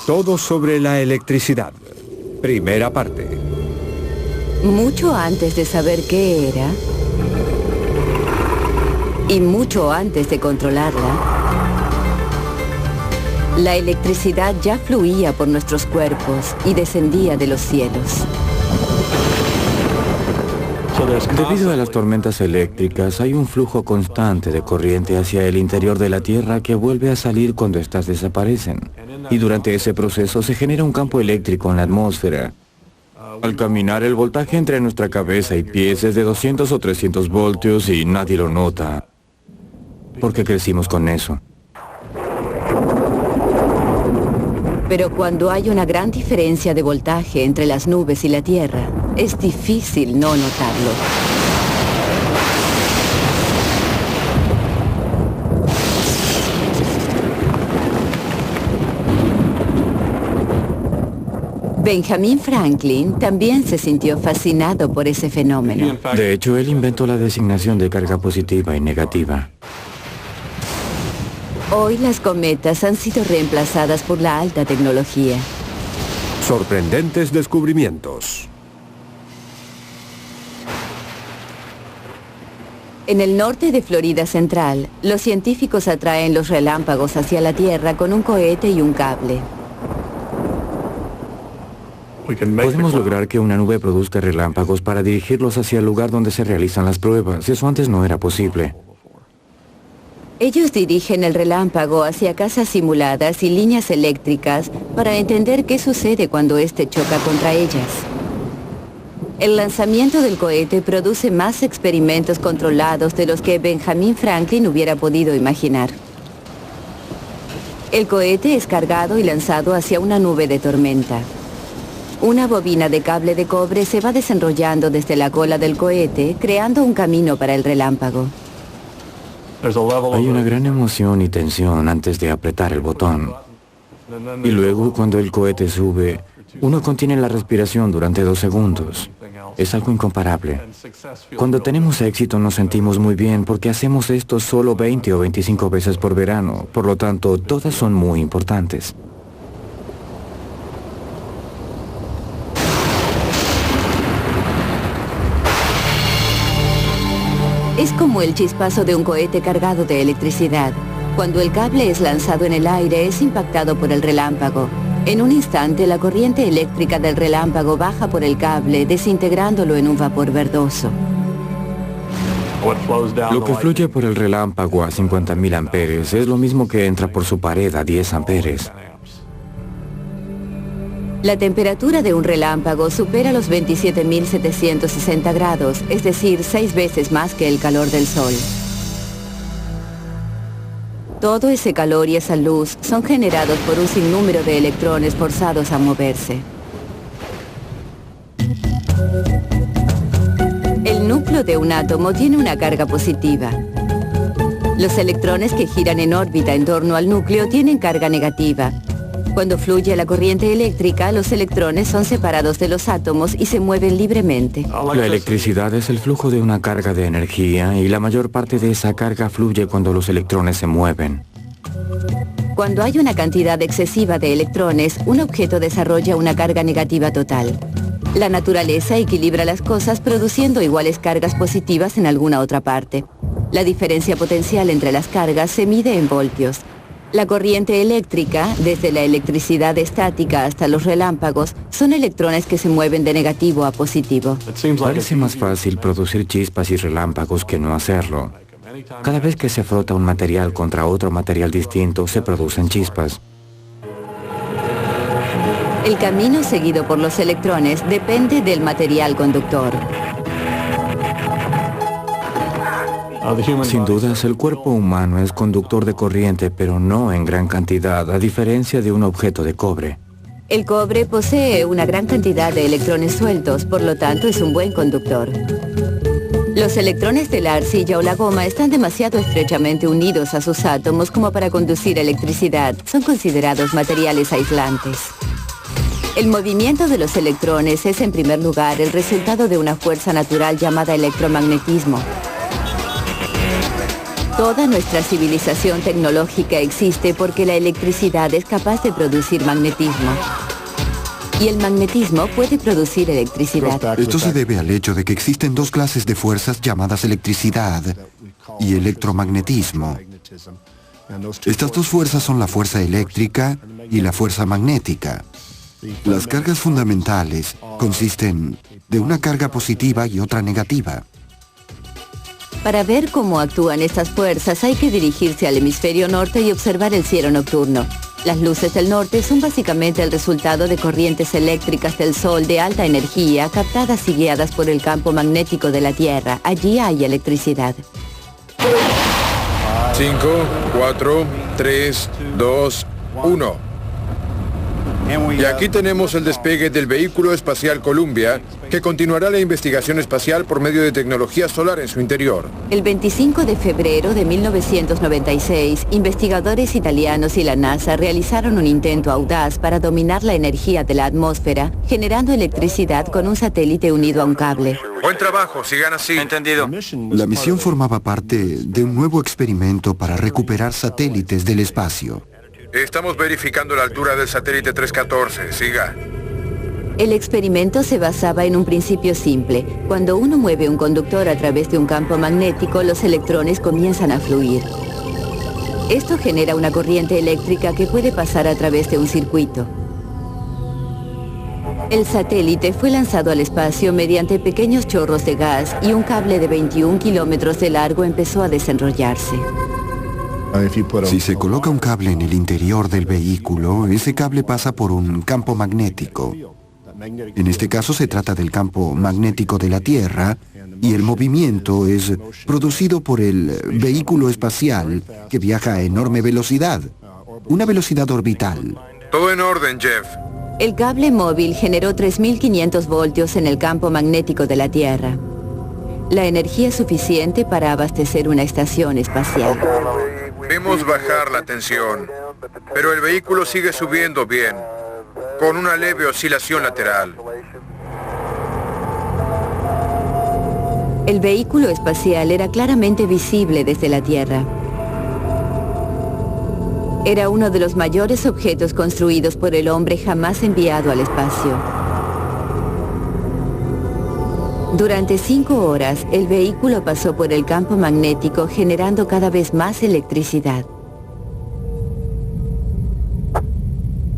Todo sobre la electricidad. Primera parte. Mucho antes de saber qué era, y mucho antes de controlarla, la electricidad ya fluía por nuestros cuerpos y descendía de los cielos. Debido a las tormentas eléctricas, hay un flujo constante de corriente hacia el interior de la Tierra que vuelve a salir cuando éstas desaparecen. Y durante ese proceso se genera un campo eléctrico en la atmósfera. Al caminar, el voltaje entre nuestra cabeza y pies es de 200 o 300 voltios y nadie lo nota, porque crecimos con eso. Pero cuando hay una gran diferencia de voltaje entre las nubes y la Tierra, es difícil no notarlo. Benjamin Franklin también se sintió fascinado por ese fenómeno. De hecho, él inventó la designación de carga positiva y negativa. Hoy las cometas han sido reemplazadas por la alta tecnología. Sorprendentes descubrimientos. En el norte de Florida Central, los científicos atraen los relámpagos hacia la Tierra con un cohete y un cable. Podemos lograr que una nube produzca relámpagos para dirigirlos hacia el lugar donde se realizan las pruebas. Eso antes no era posible. Ellos dirigen el relámpago hacia casas simuladas y líneas eléctricas para entender qué sucede cuando éste choca contra ellas. El lanzamiento del cohete produce más experimentos controlados de los que Benjamin Franklin hubiera podido imaginar. El cohete es cargado y lanzado hacia una nube de tormenta. Una bobina de cable de cobre se va desenrollando desde la cola del cohete, creando un camino para el relámpago. Hay una gran emoción y tensión antes de apretar el botón. Y luego, cuando el cohete sube, uno contiene la respiración durante 2 segundos. Es algo incomparable. Cuando tenemos éxito nos sentimos muy bien porque hacemos esto solo 20 o 25 veces por verano. Por lo tanto, todas son muy importantes. Es como el chispazo de un cohete cargado de electricidad. Cuando el cable es lanzado en el aire, es impactado por el relámpago. En un instante, la corriente eléctrica del relámpago baja por el cable, desintegrándolo en un vapor verdoso. Lo que fluye por el relámpago a 50.000 amperes es lo mismo que entra por su pared a 10 amperes. La temperatura de un relámpago supera los 27.760 grados, es decir, 6 veces más que el calor del Sol. Todo ese calor y esa luz son generados por un sinnúmero de electrones forzados a moverse. El núcleo de un átomo tiene una carga positiva. Los electrones que giran en órbita en torno al núcleo tienen carga negativa. Cuando fluye la corriente eléctrica, los electrones son separados de los átomos y se mueven libremente. La electricidad es el flujo de una carga de energía y la mayor parte de esa carga fluye cuando los electrones se mueven. Cuando hay una cantidad excesiva de electrones, un objeto desarrolla una carga negativa total. La naturaleza equilibra las cosas produciendo iguales cargas positivas en alguna otra parte. La diferencia potencial entre las cargas se mide en voltios. La corriente eléctrica, desde la electricidad estática hasta los relámpagos, son electrones que se mueven de negativo a positivo. Parece más fácil producir chispas y relámpagos que no hacerlo. Cada vez que se frota un material contra otro material distinto, se producen chispas. El camino seguido por los electrones depende del material conductor. Sin dudas, el cuerpo humano es conductor de corriente, pero no en gran cantidad, a diferencia de un objeto de cobre. El cobre posee una gran cantidad de electrones sueltos, por lo tanto es un buen conductor. Los electrones de la arcilla o la goma están demasiado estrechamente unidos a sus átomos como para conducir electricidad. Son considerados materiales aislantes. El movimiento de los electrones es, en primer lugar, el resultado de una fuerza natural llamada electromagnetismo. Toda nuestra civilización tecnológica existe porque la electricidad es capaz de producir magnetismo. Y el magnetismo puede producir electricidad. Esto se debe al hecho de que existen dos clases de fuerzas llamadas electricidad y electromagnetismo. Estas dos fuerzas son la fuerza eléctrica y la fuerza magnética. Las cargas fundamentales consisten de una carga positiva y otra negativa. Para ver cómo actúan estas fuerzas hay que dirigirse al hemisferio norte y observar el cielo nocturno. Las luces del norte son básicamente el resultado de corrientes eléctricas del Sol de alta energía captadas y guiadas por el campo magnético de la Tierra. Allí hay electricidad. 5, 4, 3, 2, 1. Y aquí tenemos el despegue del vehículo espacial Columbia, que continuará la investigación espacial por medio de tecnología solar en su interior. El 25 de febrero de 1996, investigadores italianos y la NASA realizaron un intento audaz para dominar la energía de la atmósfera, generando electricidad con un satélite unido a un cable. Buen trabajo, sigan así. Entendido. La misión formaba parte de un nuevo experimento para recuperar satélites del espacio. Estamos verificando la altura del satélite 314. Siga. El experimento se basaba en un principio simple. Cuando uno mueve un conductor a través de un campo magnético, los electrones comienzan a fluir. Esto genera una corriente eléctrica que puede pasar a través de un circuito. El satélite fue lanzado al espacio mediante pequeños chorros de gas y un cable de 21 kilómetros de largo empezó a desenrollarse. Si se coloca un cable en el interior del vehículo, ese cable pasa por un campo magnético. En este caso se trata del campo magnético de la Tierra y el movimiento es producido por el vehículo espacial que viaja a enorme velocidad, una velocidad orbital. Todo en orden, Jeff. El cable móvil generó 3.500 voltios en el campo magnético de la Tierra. La energía suficiente para abastecer una estación espacial. Vemos bajar la tensión, pero el vehículo sigue subiendo bien, con una leve oscilación lateral. El vehículo espacial era claramente visible desde la Tierra. Era uno de los mayores objetos construidos por el hombre jamás enviado al espacio. Durante 5 horas, el vehículo pasó por el campo magnético generando cada vez más electricidad.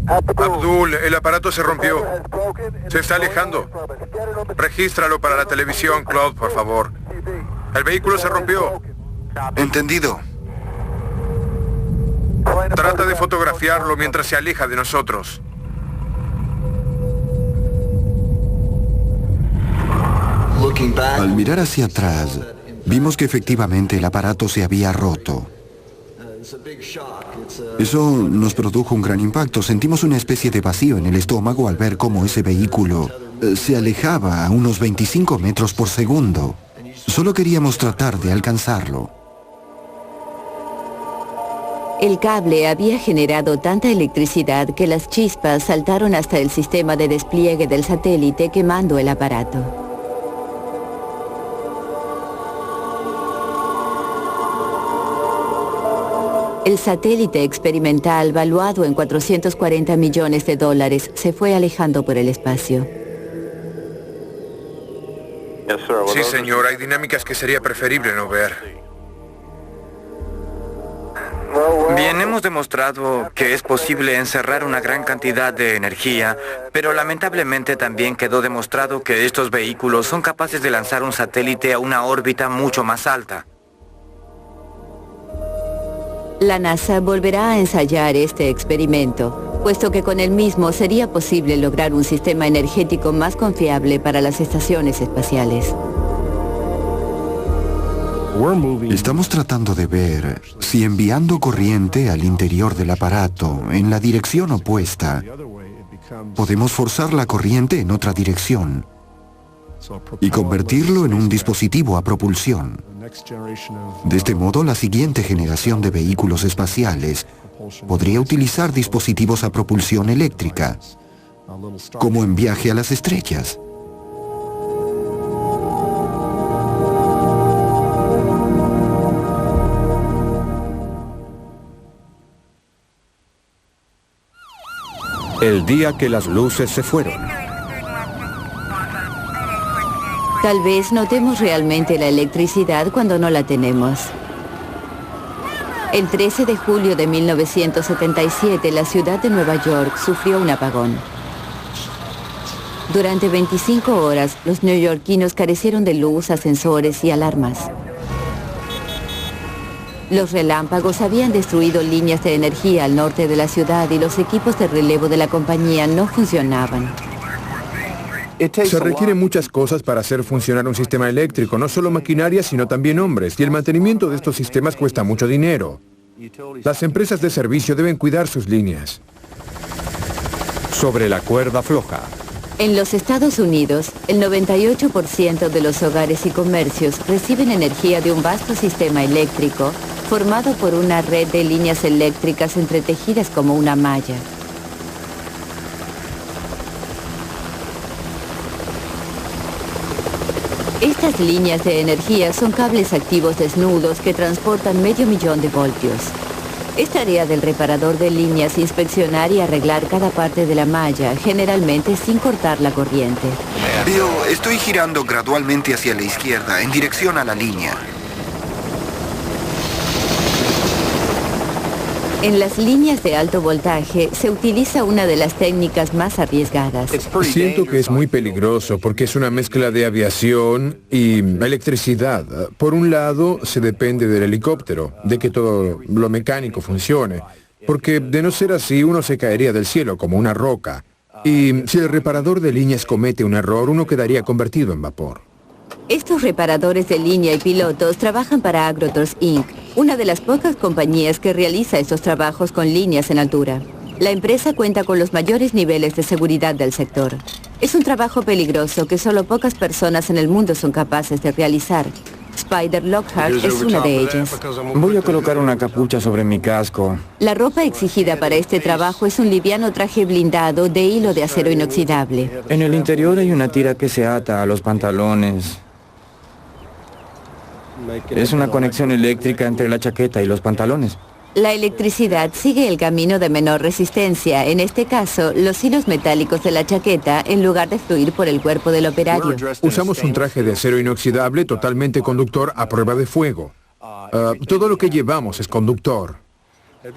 Abdul, el aparato se rompió. Se está alejando. Regístralo para la televisión, Claude, por favor. El vehículo se rompió. Entendido. Trata de fotografiarlo mientras se aleja de nosotros. Al mirar hacia atrás, vimos que efectivamente el aparato se había roto. Eso nos produjo un gran impacto. Sentimos una especie de vacío en el estómago al ver cómo ese vehículo se alejaba a unos 25 metros por segundo. Solo queríamos tratar de alcanzarlo. El cable había generado tanta electricidad que las chispas saltaron hasta el sistema de despliegue del satélite quemando el aparato. El satélite experimental, valuado en $440 millones, se fue alejando por el espacio. Sí, señor, hay dinámicas que sería preferible no ver. Bien, hemos demostrado que es posible encerrar una gran cantidad de energía, pero lamentablemente también quedó demostrado que estos vehículos son capaces de lanzar un satélite a una órbita mucho más alta. La NASA volverá a ensayar este experimento, puesto que con el mismo sería posible lograr un sistema energético más confiable para las estaciones espaciales. Estamos tratando de ver si enviando corriente al interior del aparato en la dirección opuesta, podemos forzar la corriente en otra dirección y convertirlo en un dispositivo a propulsión. De este modo, la siguiente generación de vehículos espaciales podría utilizar dispositivos a propulsión eléctrica, como en Viaje a las Estrellas. El día que las luces se fueron. Tal vez notemos realmente la electricidad cuando no la tenemos. El 13 de julio de 1977, la ciudad de Nueva York sufrió un apagón. Durante 25 horas, los neoyorquinos carecieron de luz, ascensores y alarmas. Los relámpagos habían destruido líneas de energía al norte de la ciudad y los equipos de relevo de la compañía no funcionaban. Se requieren muchas cosas para hacer funcionar un sistema eléctrico, no solo maquinaria, sino también hombres, y el mantenimiento de estos sistemas cuesta mucho dinero. Las empresas de servicio deben cuidar sus líneas. Sobre la cuerda floja. En los Estados Unidos, el 98% de los hogares y comercios reciben energía de un vasto sistema eléctrico formado por una red de líneas eléctricas entretejidas como una malla. Estas líneas de energía son cables activos desnudos que transportan 500.000 de voltios. Es tarea del reparador de líneas inspeccionar y arreglar cada parte de la malla, generalmente sin cortar la corriente. Veo, estoy girando gradualmente hacia la izquierda, en dirección a la línea. En las líneas de alto voltaje se utiliza una de las técnicas más arriesgadas. Siento que es muy peligroso porque es una mezcla de aviación y electricidad. Por un lado, se depende del helicóptero, de que todo lo mecánico funcione, porque de no ser así uno se caería del cielo como una roca. Y si el reparador de líneas comete un error, uno quedaría convertido en vapor. Estos reparadores de línea y pilotos trabajan para Agrotors Inc., una de las pocas compañías que realiza estos trabajos con líneas en altura. La empresa cuenta con los mayores niveles de seguridad del sector. Es un trabajo peligroso que solo pocas personas en el mundo son capaces de realizar. Spider Lockhart es una de ellas. Voy a colocar una capucha sobre mi casco. La ropa exigida para este trabajo es un liviano traje blindado de hilo de acero inoxidable. En el interior hay una tira que se ata a los pantalones. Es una conexión eléctrica entre la chaqueta y los pantalones. La electricidad sigue el camino de menor resistencia, en este caso, los hilos metálicos de la chaqueta, en lugar de fluir por el cuerpo del operario. Usamos un traje de acero inoxidable totalmente conductor a prueba de fuego. Todo lo que llevamos es conductor.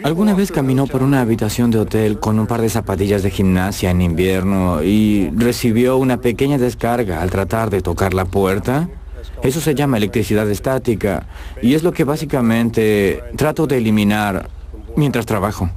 ¿Alguna vez caminó por una habitación de hotel con un par de zapatillas de gimnasia en invierno y recibió una pequeña descarga al tratar de tocar la puerta? Eso se llama electricidad estática y es lo que básicamente trato de eliminar mientras trabajo.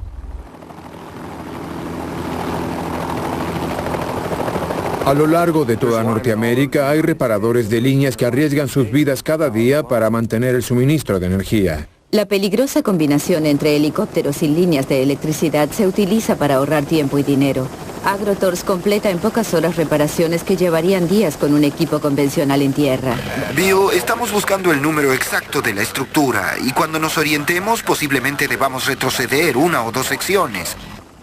A lo largo de toda Norteamérica hay reparadores de líneas que arriesgan sus vidas cada día para mantener el suministro de energía. La peligrosa combinación entre helicópteros y líneas de electricidad se utiliza para ahorrar tiempo y dinero. Agrotors completa en pocas horas reparaciones que llevarían días con un equipo convencional en tierra. Bio, estamos buscando el número exacto de la estructura y cuando nos orientemos posiblemente debamos retroceder 1 o 2 secciones.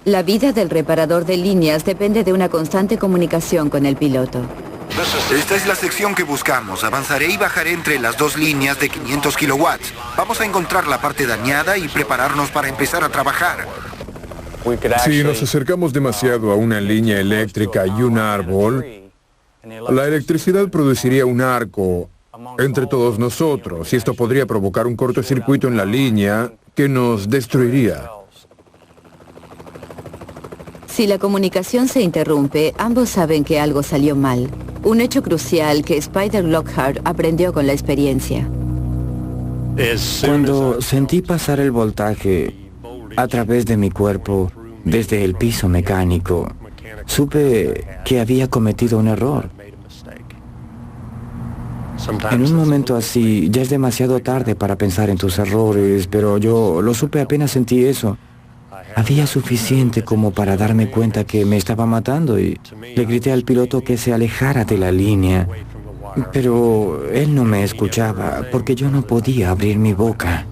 La vida del reparador de líneas depende de una constante comunicación con el piloto. Esta es la sección que buscamos. Avanzaré y bajaré entre las 2 líneas de 500 kilowatts. Vamos a encontrar la parte dañada y prepararnos para empezar a trabajar. Si nos acercamos demasiado a una línea eléctrica y un árbol, la electricidad produciría un arco entre todos nosotros y esto podría provocar un cortocircuito en la línea que nos destruiría. Si la comunicación se interrumpe, ambos saben que algo salió mal. Un hecho crucial que Spider Lockhart aprendió con la experiencia. Cuando sentí pasar el voltaje a través de mi cuerpo, desde el piso mecánico, supe que había cometido un error. En un momento así, ya es demasiado tarde para pensar en tus errores, pero yo lo supe apenas sentí eso. Había suficiente como para darme cuenta que me estaba matando y le grité al piloto que se alejara de la línea. Pero él no me escuchaba porque yo no podía abrir mi boca.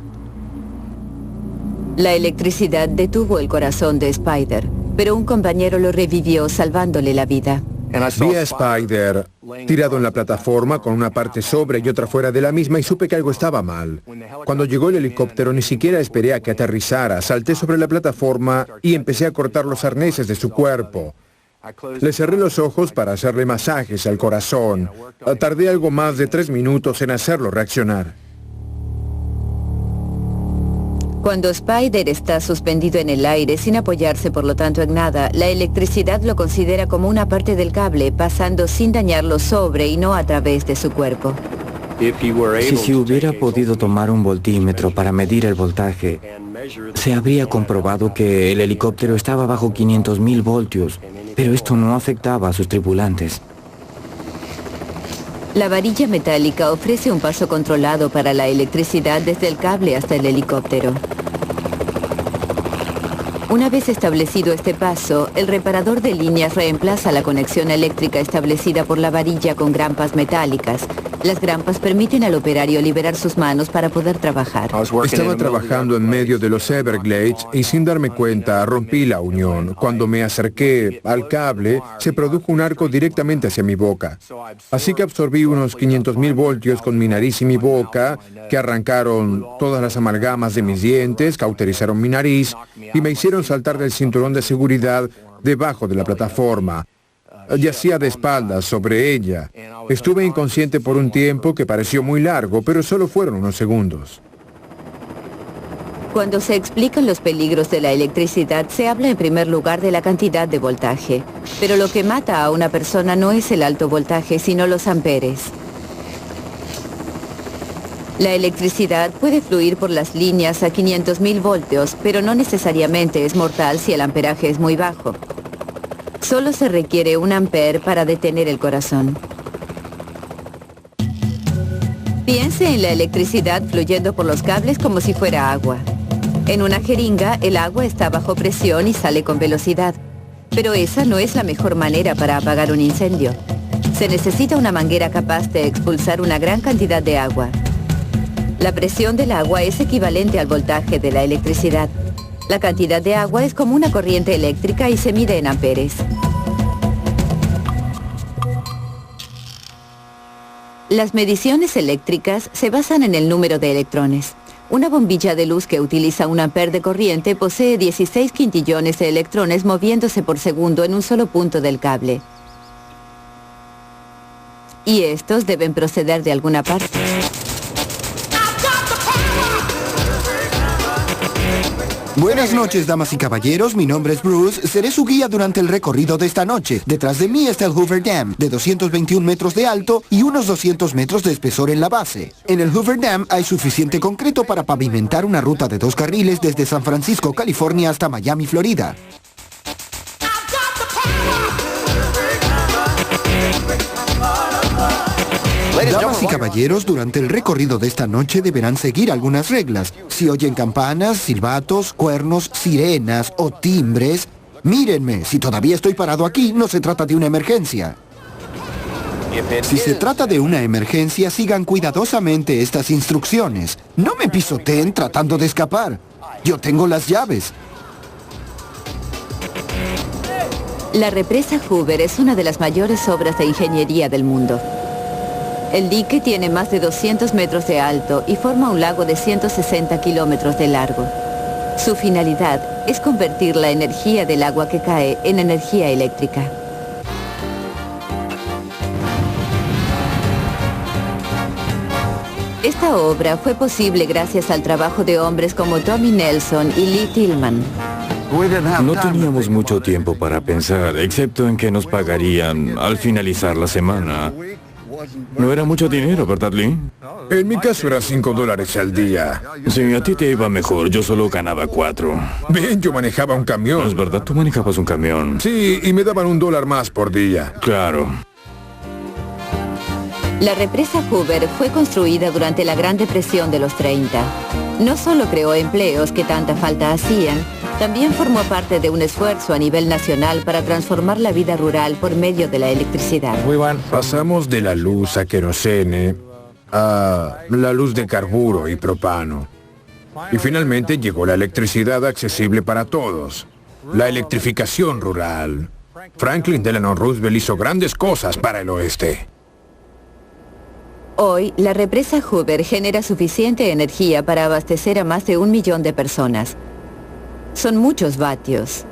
La electricidad detuvo el corazón de Spider, pero un compañero lo revivió salvándole la vida. Vi a Spider tirado en la plataforma con una parte sobre y otra fuera de la misma, y supe que algo estaba mal. Cuando llegó el helicóptero ni siquiera esperé a que aterrizara, salté sobre la plataforma y empecé a cortar los arneses de su cuerpo. Le cerré los ojos para hacerle masajes al corazón. Tardé algo más de 3 minutos en hacerlo reaccionar. Cuando Spider está suspendido en el aire sin apoyarse por lo tanto en nada, la electricidad lo considera como una parte del cable, pasando sin dañarlo sobre y no a través de su cuerpo. Si hubiera podido tomar un voltímetro para medir el voltaje, se habría comprobado que el helicóptero estaba bajo 500.000 voltios, pero esto no afectaba a sus tripulantes. La varilla metálica ofrece un paso controlado para la electricidad desde el cable hasta el helicóptero. Una vez establecido este paso, el reparador de líneas reemplaza la conexión eléctrica establecida por la varilla con grampas metálicas. Las grampas permiten al operario liberar sus manos para poder trabajar. Estaba trabajando en medio de los Everglades y sin darme cuenta rompí la unión. Cuando me acerqué al cable, se produjo un arco directamente hacia mi boca. Así que absorbí unos 500.000 voltios con mi nariz y mi boca, que arrancaron todas las amalgamas de mis dientes, cauterizaron mi nariz y me hicieron saltar del cinturón de seguridad debajo de la plataforma. Yacía de espaldas sobre ella. Estuve inconsciente por un tiempo que pareció muy largo, pero solo fueron unos segundos. Cuando se explican los peligros de la electricidad, se habla en primer lugar de la cantidad de voltaje. Pero lo que mata a una persona no es el alto voltaje, sino los amperes. La electricidad puede fluir por las líneas a 500.000 voltios, pero no necesariamente es mortal si el amperaje es muy bajo. Solo se requiere 1 ampere para detener el corazón. Piense en la electricidad fluyendo por los cables como si fuera agua. En una jeringa, el agua está bajo presión y sale con velocidad. Pero esa no es la mejor manera para apagar un incendio. Se necesita una manguera capaz de expulsar una gran cantidad de agua. La presión del agua es equivalente al voltaje de la electricidad. La cantidad de agua es como una corriente eléctrica y se mide en amperes. Las mediciones eléctricas se basan en el número de electrones. Una bombilla de luz que utiliza 1 ampere de corriente posee 16 quintillones de electrones moviéndose por segundo en un solo punto del cable. Y estos deben proceder de alguna parte. Buenas noches, damas y caballeros. Mi nombre es Bruce. Seré su guía durante el recorrido de esta noche. Detrás de mí está el Hoover Dam, de 221 metros de alto y unos 200 metros de espesor en la base. En el Hoover Dam hay suficiente concreto para pavimentar una ruta de 2 carriles desde San Francisco, California hasta Miami, Florida. Damas y caballeros, durante el recorrido de esta noche deberán seguir algunas reglas. Si oyen campanas, silbatos, cuernos, sirenas o timbres, mírenme, si todavía estoy parado aquí, no se trata de una emergencia. Si se trata de una emergencia, sigan cuidadosamente estas instrucciones. No me pisoteen tratando de escapar. Yo tengo las llaves. La represa Hoover es una de las mayores obras de ingeniería del mundo. El dique tiene más de 200 metros de alto y forma un lago de 160 kilómetros de largo. Su finalidad es convertir la energía del agua que cae en energía eléctrica. Esta obra fue posible gracias al trabajo de hombres como Tommy Nelson y Lee Tillman. No teníamos mucho tiempo para pensar, excepto en que nos pagarían al finalizar la semana. No era mucho dinero, ¿verdad, Lee? En mi caso era $5 al día. Sí, a ti te iba mejor, yo solo ganaba 4. Bien, yo manejaba un ¿No camión. es verdad? Tú manejabas un camión. Sí, y me daban $1 más por día. Claro. La represa Hoover fue construida durante la Gran Depresión de los 30. No solo creó empleos que tanta falta hacían, también formó parte de un esfuerzo a nivel nacional para transformar la vida rural por medio de la electricidad. Pasamos de la luz a querosene a la luz de carburo y propano. Y finalmente llegó la electricidad accesible para todos. La electrificación rural. Franklin Delano Roosevelt hizo grandes cosas para el oeste. Hoy, la represa Hoover genera suficiente energía para abastecer a más de 1 millón de personas. Son muchos vatios.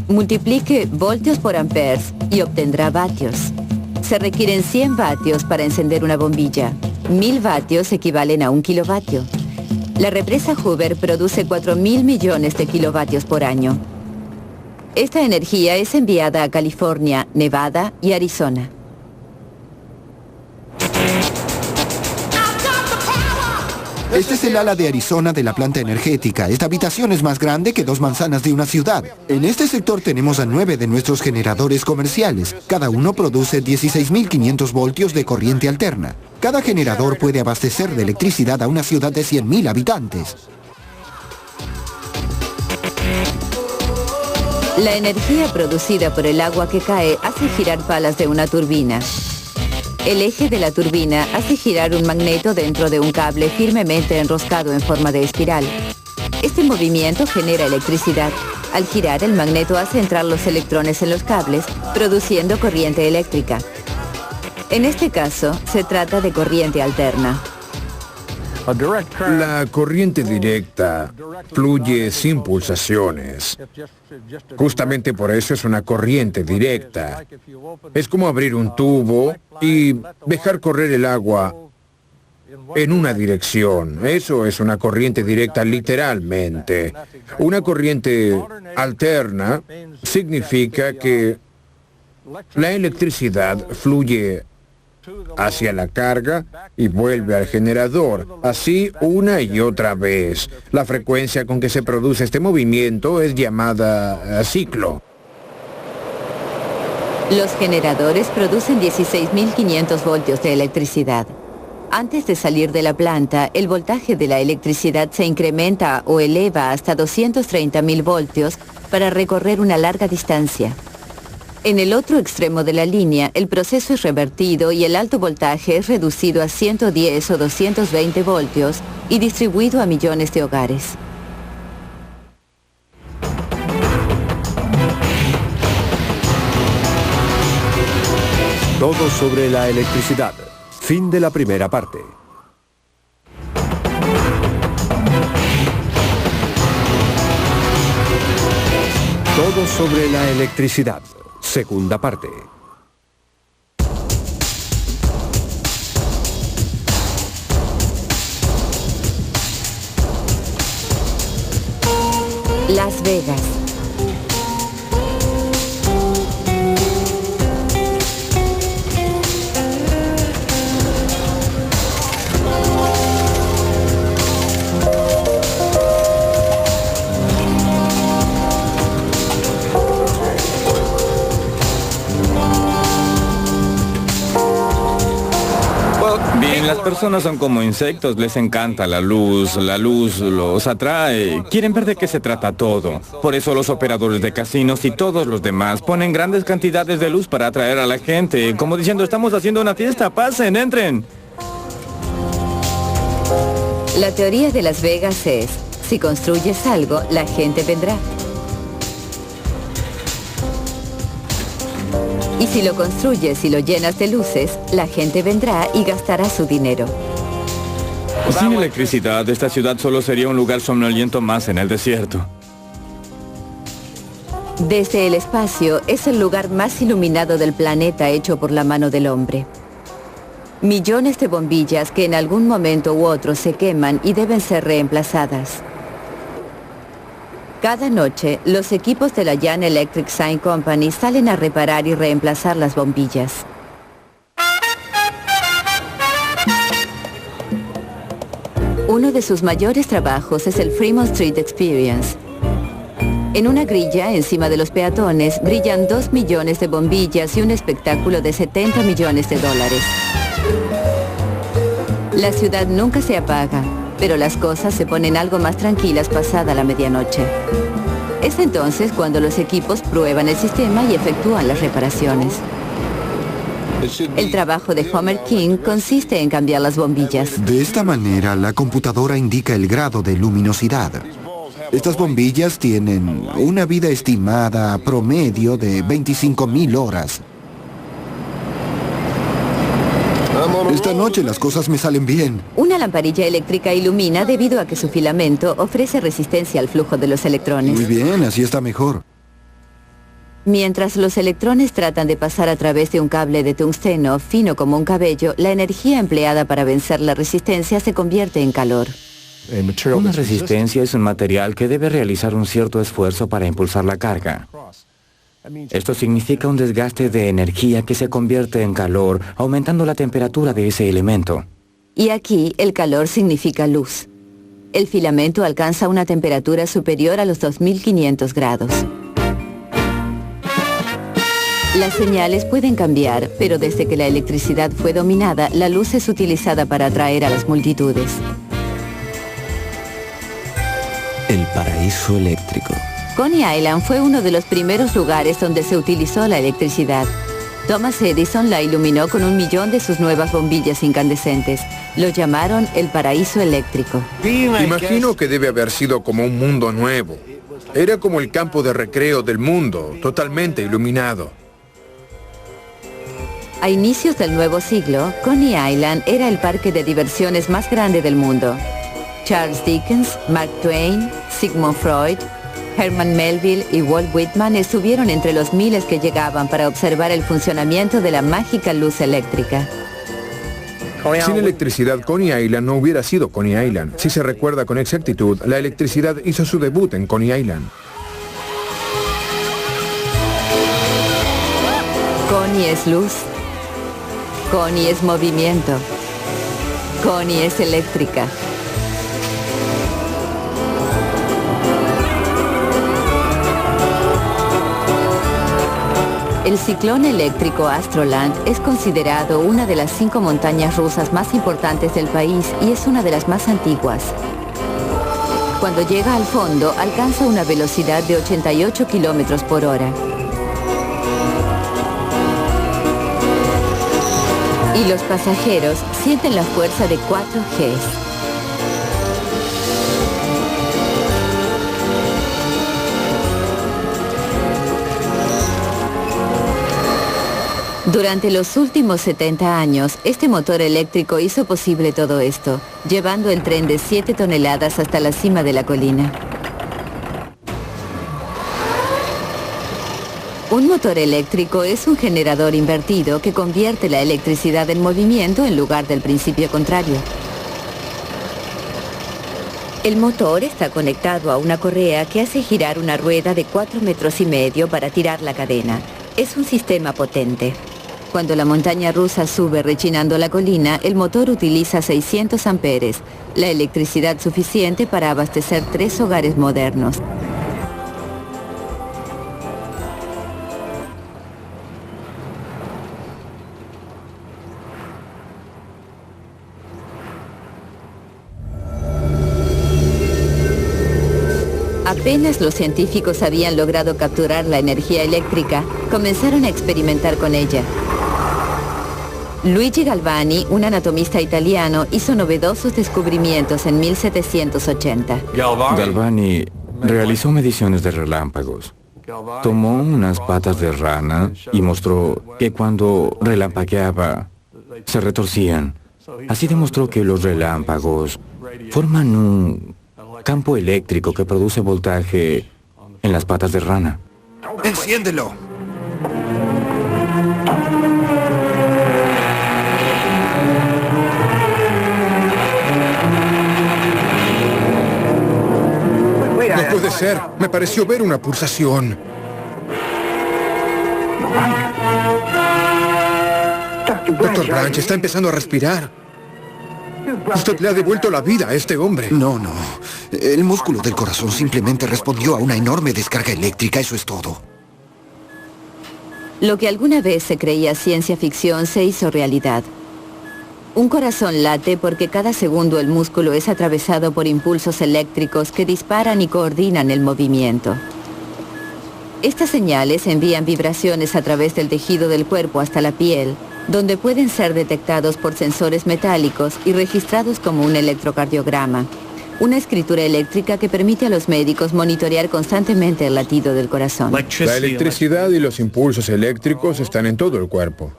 Multiplique voltios por amperes y obtendrá vatios. Se requieren 100 vatios para encender una bombilla. 1000 vatios equivalen a 1 kilovatio. La represa Hoover produce 4.000 millones de kilovatios por año. Esta energía es enviada a California, Nevada y Arizona. Este es el ala de Arizona de la planta energética. Esta habitación es más grande que 2 manzanas de una ciudad. En este sector tenemos a 9 de nuestros generadores comerciales. Cada uno produce 16.500 voltios de corriente alterna. Cada generador puede abastecer de electricidad a una ciudad de 100.000 habitantes. La energía producida por el agua que cae hace girar palas de una turbina. El eje de la turbina hace girar un magneto dentro de un cable firmemente enroscado en forma de espiral. Este movimiento genera electricidad. Al girar, el magneto hace entrar los electrones en los cables, produciendo corriente eléctrica. En este caso, se trata de corriente alterna. La corriente directa fluye sin pulsaciones. Justamente por eso es una corriente directa. Es como abrir un tubo y dejar correr el agua en una dirección. Eso es una corriente directa literalmente. Una corriente alterna significa que la electricidad fluye hacia la carga y vuelve al generador, así una y otra vez. La frecuencia con que se produce este movimiento es llamada ciclo. Los generadores producen 16.500 voltios de electricidad. Antes de salir de la planta, el voltaje de la electricidad se incrementa o eleva hasta 230.000 voltios para recorrer una larga distancia. En el otro extremo de la línea, el proceso es revertido y el alto voltaje es reducido a 110 o 220 voltios y distribuido a millones de hogares. Todo sobre la electricidad. Fin de la primera parte. Todo sobre la electricidad. Segunda parte. Las Vegas. Bien, las personas son como insectos, les encanta la luz los atrae, quieren ver de qué se trata todo. Por eso los operadores de casinos y todos los demás ponen grandes cantidades de luz para atraer a la gente, como diciendo, estamos haciendo una fiesta, pasen, entren. La teoría de Las Vegas es, si construyes algo, la gente vendrá. Y si lo construyes y lo llenas de luces, la gente vendrá y gastará su dinero. Sin electricidad, esta ciudad solo sería un lugar somnoliento más en el desierto. Desde el espacio, es el lugar más iluminado del planeta hecho por la mano del hombre. Millones de bombillas que en algún momento u otro se queman y deben ser reemplazadas. Cada noche, los equipos de la Young Electric Sign Company salen a reparar y reemplazar las bombillas. Uno de sus mayores trabajos es el Fremont Street Experience. En una grilla, encima de los peatones, brillan 2 millones de bombillas y un espectáculo de 70 millones de dólares. La ciudad nunca se apaga, pero las cosas se ponen algo más tranquilas pasada la medianoche. Es entonces cuando los equipos prueban el sistema y efectúan las reparaciones. El trabajo de Homer King consiste en cambiar las bombillas. De esta manera, la computadora indica el grado de luminosidad. Estas bombillas tienen una vida estimada promedio de 25.000 horas. Esta noche las cosas me salen bien. Una lamparilla eléctrica ilumina debido a que su filamento ofrece resistencia al flujo de los electrones. Muy bien, así está mejor. Mientras los electrones tratan de pasar a través de un cable de tungsteno fino como un cabello, la energía empleada para vencer la resistencia se convierte en calor. Una resistencia es un material que debe realizar un cierto esfuerzo para impulsar la carga. Esto significa un desgaste de energía que se convierte en calor, aumentando la temperatura de ese elemento. Y aquí el calor significa luz. El filamento alcanza una temperatura superior a los 2500 grados. Las señales pueden cambiar, pero desde que la electricidad fue dominada, la luz es utilizada para atraer a las multitudes. El paraíso eléctrico. Coney Island fue uno de los primeros lugares donde se utilizó la electricidad. Thomas Edison la iluminó con 1 millón de sus nuevas bombillas incandescentes. Lo llamaron el paraíso eléctrico. Imagino que debe haber sido como un mundo nuevo. Era como el campo de recreo del mundo, totalmente iluminado. A inicios del nuevo siglo, Coney Island era el parque de diversiones más grande del mundo. Charles Dickens, Mark Twain, Sigmund Freud, Herman Melville y Walt Whitman estuvieron entre los miles que llegaban para observar el funcionamiento de la mágica luz eléctrica. Sin electricidad, Coney Island no hubiera sido Coney Island. Si se recuerda con exactitud, la electricidad hizo su debut en Coney Island. Coney es luz. Coney es movimiento. Coney es eléctrica. El ciclón eléctrico Astroland es considerado una de las 5 montañas rusas más importantes del país y es una de las más antiguas. Cuando llega al fondo, alcanza una velocidad de 88 kilómetros por hora. Y los pasajeros sienten la fuerza de 4 Gs. Durante los últimos 70 años, este motor eléctrico hizo posible todo esto, llevando el tren de 7 toneladas hasta la cima de la colina. Un motor eléctrico es un generador invertido que convierte la electricidad en movimiento en lugar del principio contrario. El motor está conectado a una correa que hace girar una rueda de 4,5 metros para tirar la cadena. Es un sistema potente. Cuando la montaña rusa sube rechinando la colina, el motor utiliza 600 amperes, la electricidad suficiente para abastecer 3 hogares modernos. Apenas los científicos habían logrado capturar la energía eléctrica, comenzaron a experimentar con ella. Luigi Galvani, un anatomista italiano, hizo novedosos descubrimientos en 1780. Galvani realizó mediciones de relámpagos. Tomó unas patas de rana y mostró que cuando relampagueaba se retorcían. Así demostró que los relámpagos forman un campo eléctrico que produce voltaje en las patas de rana. ¡Enciéndelo! No puede ser. Me pareció ver una pulsación. Dr. Blanche está empezando a respirar. Usted le ha devuelto la vida a este hombre. No. El músculo del corazón simplemente respondió a una enorme descarga eléctrica, eso es todo. Lo que alguna vez se creía ciencia ficción se hizo realidad. Un corazón late porque cada segundo el músculo es atravesado por impulsos eléctricos que disparan y coordinan el movimiento. Estas señales envían vibraciones a través del tejido del cuerpo hasta la piel, donde pueden ser detectados por sensores metálicos y registrados como un electrocardiograma, una escritura eléctrica que permite a los médicos monitorear constantemente el latido del corazón. La electricidad y los impulsos eléctricos están en todo el cuerpo.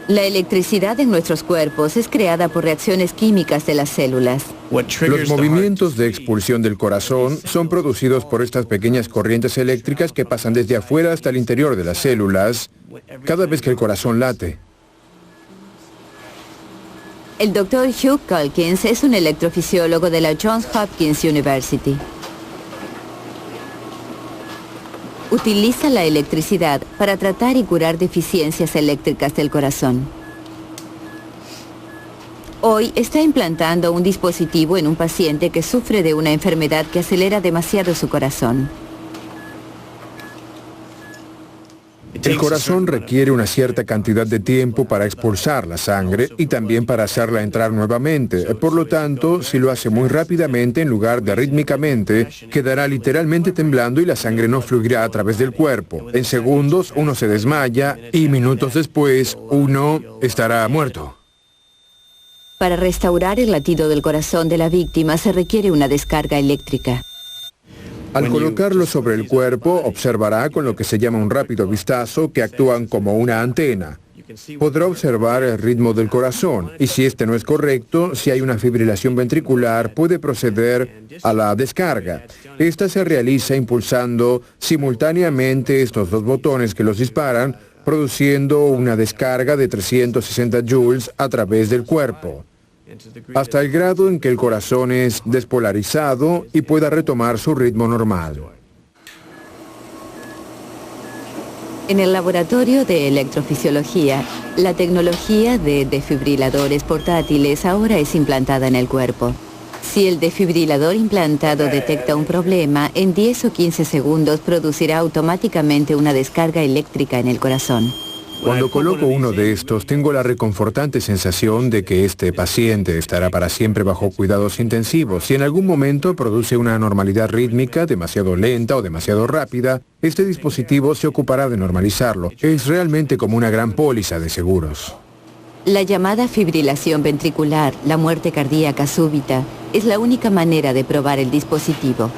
La electricidad en nuestros cuerpos es creada por reacciones químicas de las células. Los movimientos de expulsión del corazón son producidos por estas pequeñas corrientes eléctricas que pasan desde afuera hasta el interior de las células cada vez que el corazón late. El Dr. Hugh Calkins es un electrofisiólogo de la Johns Hopkins University. Utiliza la electricidad para tratar y curar deficiencias eléctricas del corazón. Hoy está implantando un dispositivo en un paciente que sufre de una enfermedad que acelera demasiado su corazón. El corazón requiere una cierta cantidad de tiempo para expulsar la sangre y también para hacerla entrar nuevamente. Por lo tanto, si lo hace muy rápidamente en lugar de rítmicamente, quedará literalmente temblando y la sangre no fluirá a través del cuerpo. En segundos uno se desmaya y minutos después uno estará muerto. Para restaurar el latido del corazón de la víctima se requiere una descarga eléctrica. Al colocarlo sobre el cuerpo, observará con lo que se llama un rápido vistazo que actúan como una antena. Podrá observar el ritmo del corazón y si este no es correcto, si hay una fibrilación ventricular, puede proceder a la descarga. Esta se realiza impulsando simultáneamente estos dos botones que los disparan, produciendo una descarga de 360 joules a través del cuerpo, hasta el grado en que el corazón es despolarizado y pueda retomar su ritmo normal. En el laboratorio de electrofisiología, la tecnología de desfibriladores portátiles ahora es implantada en el cuerpo. Si el desfibrilador implantado detecta un problema, en 10 o 15 segundos producirá automáticamente una descarga eléctrica en el corazón. Cuando coloco uno de estos, tengo la reconfortante sensación de que este paciente estará para siempre bajo cuidados intensivos. Si en algún momento produce una anormalidad rítmica demasiado lenta o demasiado rápida, este dispositivo se ocupará de normalizarlo. Es realmente como una gran póliza de seguros. La llamada fibrilación ventricular, la muerte cardíaca súbita, es la única manera de probar el dispositivo.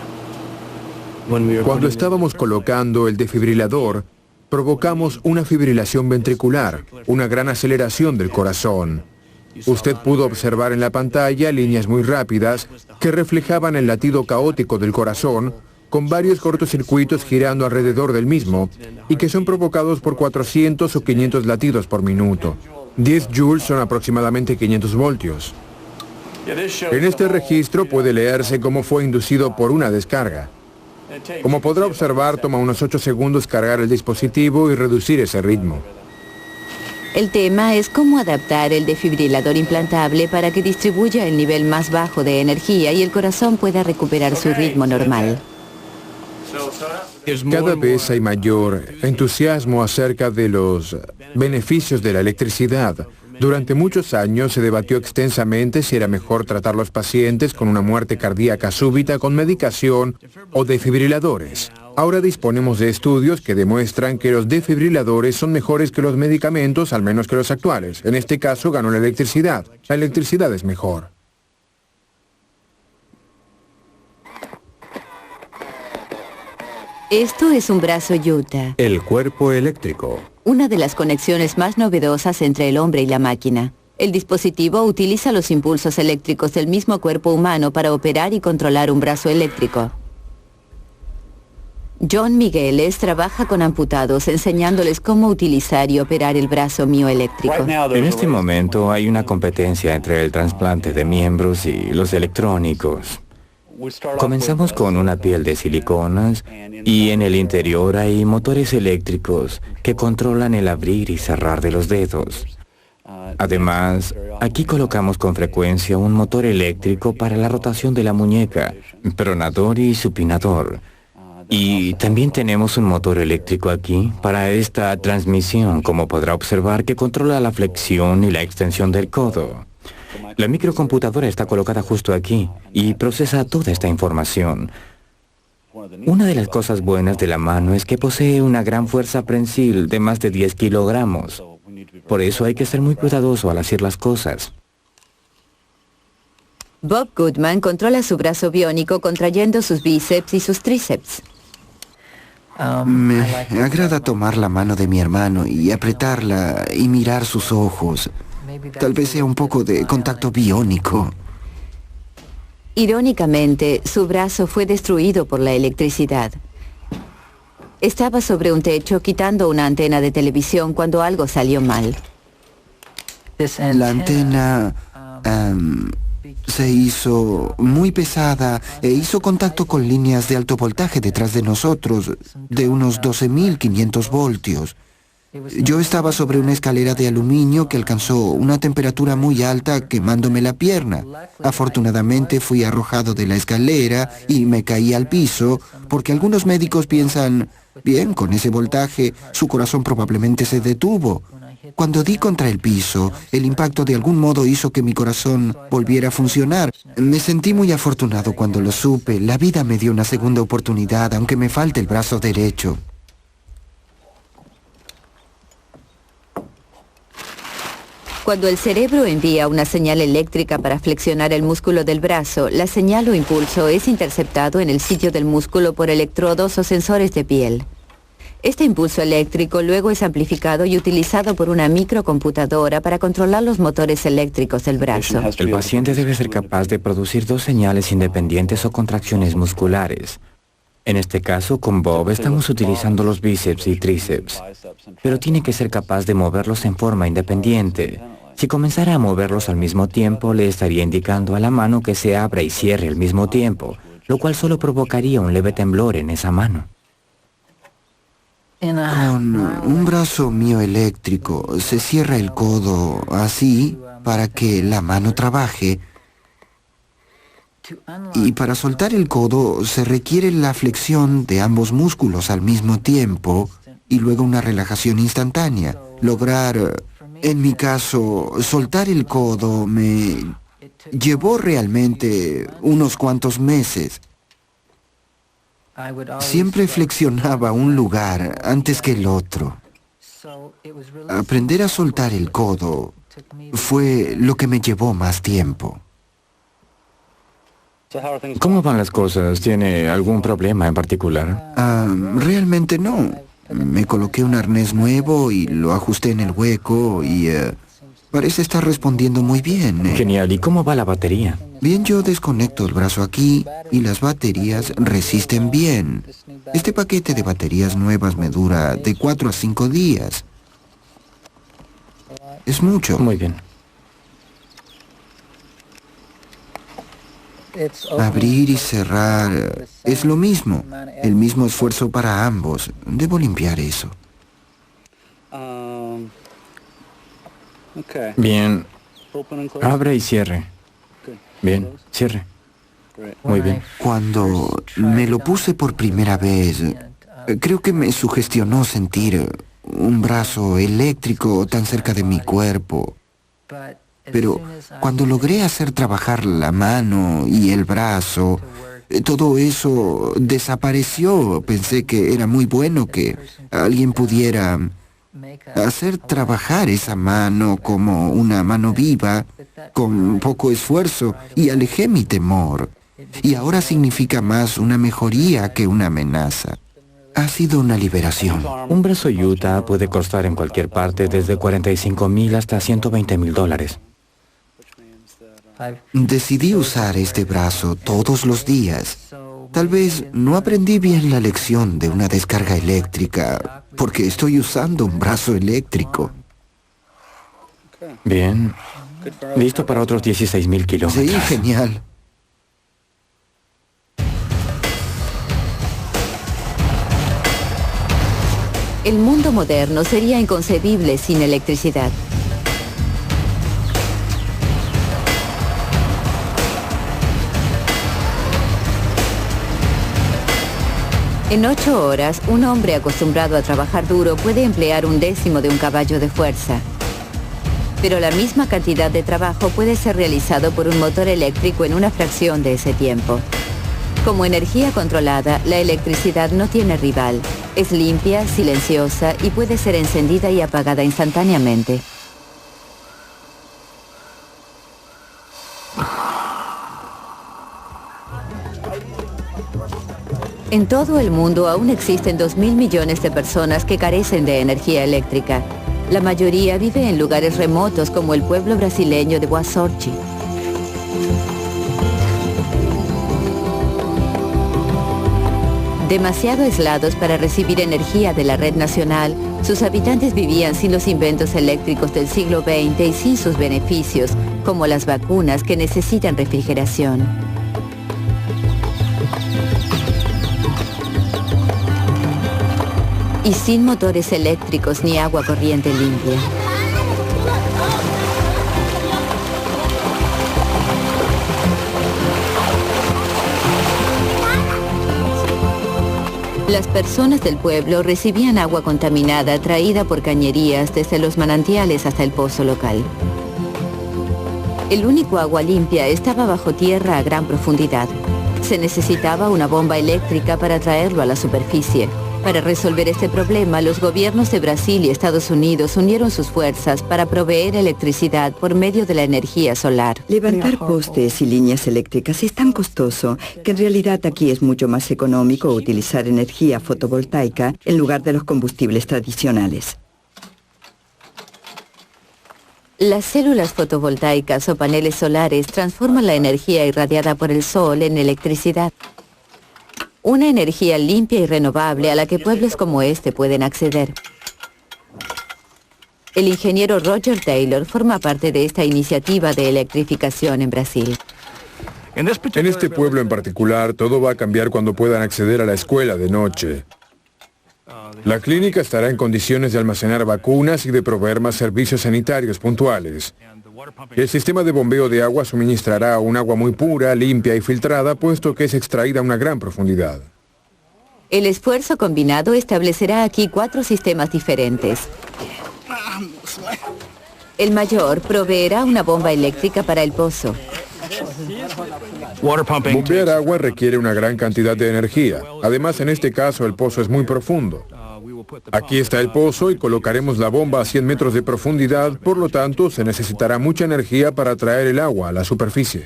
Cuando estábamos colocando el desfibrilador, provocamos una fibrilación ventricular, una gran aceleración del corazón. Usted pudo observar en la pantalla líneas muy rápidas que reflejaban el latido caótico del corazón, con varios cortocircuitos girando alrededor del mismo, y que son provocados por 400 o 500 latidos por minuto. 10 joules son aproximadamente 500 voltios. En este registro puede leerse cómo fue inducido por una descarga. Como podrá observar, toma unos 8 segundos cargar el dispositivo y reducir ese ritmo. El tema es cómo adaptar el desfibrilador implantable para que distribuya el nivel más bajo de energía y el corazón pueda recuperar su ritmo normal. Cada vez hay mayor entusiasmo acerca de los beneficios de la electricidad. Durante muchos años se debatió extensamente si era mejor tratar a los pacientes con una muerte cardíaca súbita con medicación o desfibriladores. Ahora disponemos de estudios que demuestran que los desfibriladores son mejores que los medicamentos, al menos que los actuales. En este caso ganó la electricidad. La electricidad es mejor. Esto es un brazo Utah. El cuerpo eléctrico. Una de las conexiones más novedosas entre el hombre y la máquina. El dispositivo utiliza los impulsos eléctricos del mismo cuerpo humano para operar y controlar un brazo eléctrico. John Migueles trabaja con amputados enseñándoles cómo utilizar y operar el brazo mioeléctrico. En este momento hay una competencia entre el trasplante de miembros y los electrónicos. Comenzamos con una piel de siliconas y en el interior hay motores eléctricos que controlan el abrir y cerrar de los dedos. Además, aquí colocamos con frecuencia un motor eléctrico para la rotación de la muñeca, pronador y supinador. Y también tenemos un motor eléctrico aquí para esta transmisión, como podrá observar, que controla la flexión y la extensión del codo. La microcomputadora está colocada justo aquí y procesa toda esta información. Una de las cosas buenas de la mano es que posee una gran fuerza prensil de más de 10 kilogramos. Por eso hay que ser muy cuidadoso al hacer las cosas. Bob Goodman controla su brazo biónico contrayendo sus bíceps y sus tríceps. Me agrada tomar la mano de mi hermano y apretarla y mirar sus ojos. Tal vez sea un poco de contacto biónico. Irónicamente, su brazo fue destruido por la electricidad. Estaba sobre un techo quitando una antena de televisión cuando algo salió mal. La antena se hizo muy pesada e hizo contacto con líneas de alto voltaje detrás de nosotros, de unos 12.500 voltios. Yo estaba sobre una escalera de aluminio que alcanzó una temperatura muy alta quemándome la pierna. Afortunadamente fui arrojado de la escalera y me caí al piso porque algunos médicos piensan, bien, con ese voltaje su corazón probablemente se detuvo. Cuando di contra el piso, el impacto de algún modo hizo que mi corazón volviera a funcionar. Me sentí muy afortunado cuando lo supe. La vida me dio una segunda oportunidad, aunque me falte el brazo derecho. Cuando el cerebro envía una señal eléctrica para flexionar el músculo del brazo, la señal o impulso es interceptado en el sitio del músculo por electrodos o sensores de piel. Este impulso eléctrico luego es amplificado y utilizado por una microcomputadora para controlar los motores eléctricos del brazo. El paciente debe ser capaz de producir dos señales independientes o contracciones musculares. En este caso, con Bob estamos utilizando los bíceps y tríceps, pero tiene que ser capaz de moverlos en forma independiente. Si comenzara a moverlos al mismo tiempo, le estaría indicando a la mano que se abra y cierre al mismo tiempo, lo cual solo provocaría un leve temblor en esa mano. Con un brazo mío eléctrico se cierra el codo así para que la mano trabaje. Y para soltar el codo se requiere la flexión de ambos músculos al mismo tiempo y luego una relajación instantánea. Lograr, en mi caso, soltar el codo me llevó realmente unos cuantos meses. Siempre flexionaba un lugar antes que el otro. Aprender a soltar el codo fue lo que me llevó más tiempo. ¿Cómo van las cosas? ¿Tiene algún problema en particular? Realmente no. Me coloqué un arnés nuevo y lo ajusté en el hueco y parece estar respondiendo muy bien. Genial. ¿Y cómo va la batería? Bien, yo desconecto el brazo aquí y las baterías resisten bien. Este paquete de baterías nuevas me dura de 4 a 5 días. Es mucho. Muy bien. Abrir y cerrar es lo mismo. El mismo esfuerzo para ambos. Debo limpiar eso. Bien. Abre y cierre. Bien, cierre. Muy bien. Cuando me lo puse por primera vez, creo que me sugestionó sentir un brazo eléctrico tan cerca de mi cuerpo. Pero cuando logré hacer trabajar la mano y el brazo, todo eso desapareció. Pensé que era muy bueno que alguien pudiera hacer trabajar esa mano como una mano viva, con poco esfuerzo, y alejé mi temor. Y ahora significa más una mejoría que una amenaza. Ha sido una liberación. Un brazo Utah puede costar en cualquier parte desde $45,000 hasta $120,000. Decidí usar este brazo todos los días. Tal vez no aprendí bien la lección de una descarga eléctrica, porque estoy usando un brazo eléctrico. Bien. Listo para otros 16,000 kilómetros. Sí, genial. El mundo moderno sería inconcebible sin electricidad. En 8 horas, un hombre acostumbrado a trabajar duro puede emplear 1/10 de un caballo de fuerza. Pero la misma cantidad de trabajo puede ser realizado por un motor eléctrico en una fracción de ese tiempo. Como energía controlada, la electricidad no tiene rival. Es limpia, silenciosa y puede ser encendida y apagada instantáneamente. En todo el mundo aún existen 2.000 millones de personas que carecen de energía eléctrica. La mayoría vive en lugares remotos como el pueblo brasileño de Boa Sorte. Demasiado aislados para recibir energía de la red nacional, sus habitantes vivían sin los inventos eléctricos del siglo XX y sin sus beneficios, como las vacunas que necesitan refrigeración. Y sin motores eléctricos ni agua corriente limpia. Las personas del pueblo recibían agua contaminada traída por cañerías desde los manantiales hasta el pozo local. El único agua limpia estaba bajo tierra a gran profundidad. Se necesitaba una bomba eléctrica para traerlo a la superficie. Para resolver este problema, los gobiernos de Brasil y Estados Unidos unieron sus fuerzas para proveer electricidad por medio de la energía solar. Levantar postes y líneas eléctricas es tan costoso que en realidad aquí es mucho más económico utilizar energía fotovoltaica en lugar de los combustibles tradicionales. Las células fotovoltaicas o paneles solares transforman la energía irradiada por el sol en electricidad. Una energía limpia y renovable a la que pueblos como este pueden acceder. El ingeniero Roger Taylor forma parte de esta iniciativa de electrificación en Brasil. En este pueblo en particular, todo va a cambiar cuando puedan acceder a la escuela de noche. La clínica estará en condiciones de almacenar vacunas y de proveer más servicios sanitarios puntuales. El sistema de bombeo de agua suministrará un agua muy pura, limpia y filtrada, puesto que es extraída a una gran profundidad. El esfuerzo combinado establecerá aquí 4 sistemas diferentes. El mayor proveerá una bomba eléctrica para el pozo. Bombear agua requiere una gran cantidad de energía. Además, en este caso, el pozo es muy profundo. Aquí está el pozo y colocaremos la bomba a 100 metros de profundidad, por lo tanto, se necesitará mucha energía para traer el agua a la superficie.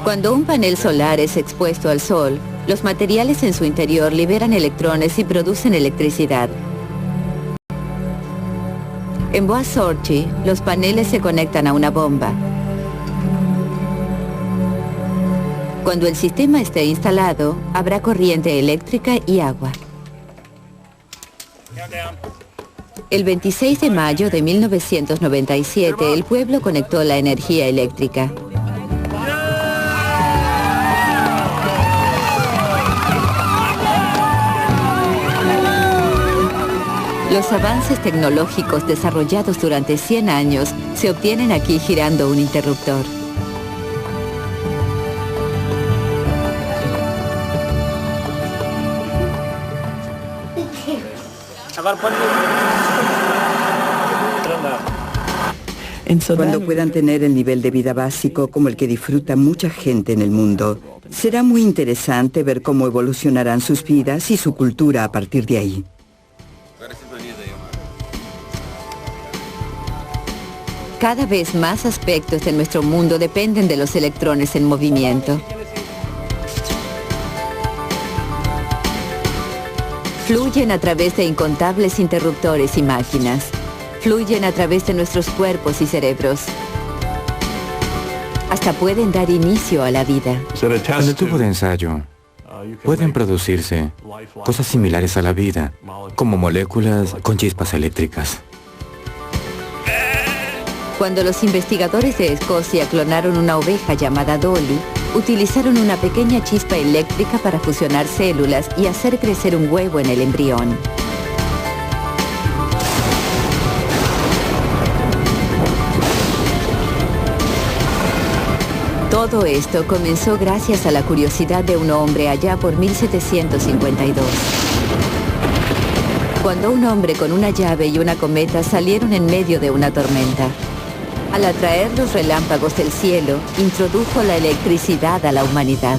Cuando un panel solar es expuesto al sol, los materiales en su interior liberan electrones y producen electricidad. En Boa Sorte, los paneles se conectan a una bomba. Cuando el sistema esté instalado, habrá corriente eléctrica y agua. El 26 de mayo de 1997, el pueblo conectó la energía eléctrica. Los avances tecnológicos desarrollados durante 100 años se obtienen aquí girando un interruptor. Cuando puedan tener el nivel de vida básico como el que disfruta mucha gente en el mundo, será muy interesante ver cómo evolucionarán sus vidas y su cultura a partir de ahí. Cada vez más aspectos de nuestro mundo dependen de los electrones en movimiento. Fluyen a través de incontables interruptores y máquinas. Fluyen a través de nuestros cuerpos y cerebros. Hasta pueden dar inicio a la vida. En el tubo de ensayo pueden producirse cosas similares a la vida, como moléculas con chispas eléctricas. Cuando los investigadores de Escocia clonaron una oveja llamada Dolly, utilizaron una pequeña chispa eléctrica para fusionar células y hacer crecer un huevo en el embrión. Todo esto comenzó gracias a la curiosidad de un hombre allá por 1752. Cuando un hombre con una llave y una cometa salieron en medio de una tormenta. Al atraer los relámpagos del cielo, introdujo la electricidad a la humanidad.